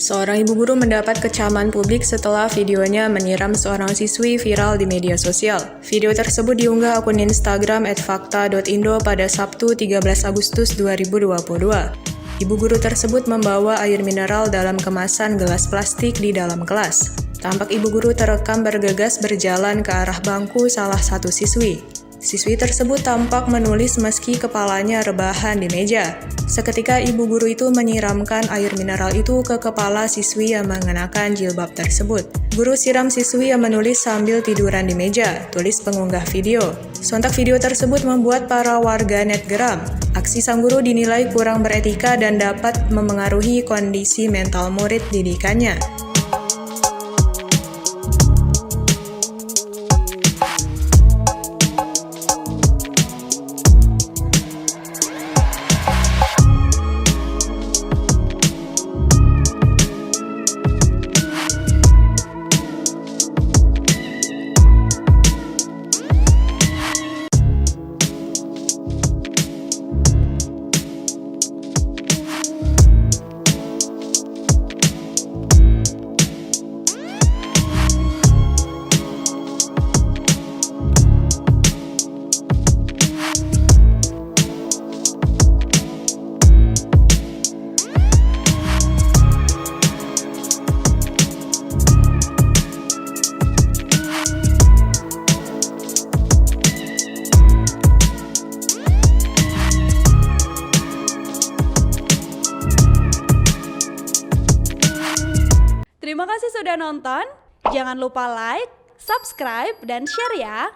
Seorang ibu guru mendapat kecaman publik setelah videonya menyiram seorang siswi viral di media sosial. Video tersebut diunggah akun Instagram @fakta.indo pada Sabtu 13 Agustus 2022. Ibu guru tersebut membawa air mineral dalam kemasan gelas plastik di dalam kelas. Tampak ibu guru terekam bergegas berjalan ke arah bangku salah satu siswi. Siswi tersebut tampak menulis meski kepalanya rebahan di meja. Seketika ibu guru itu menyiramkan air mineral itu ke kepala siswi yang mengenakan jilbab tersebut. Guru siram siswi yang menulis sambil tiduran di meja, tulis pengunggah video. Sontak video tersebut membuat para warganet geram. Aksi sang guru dinilai kurang beretika dan dapat memengaruhi kondisi mental murid didikannya. Terima kasih sudah nonton. Jangan lupa like, subscribe, dan share ya.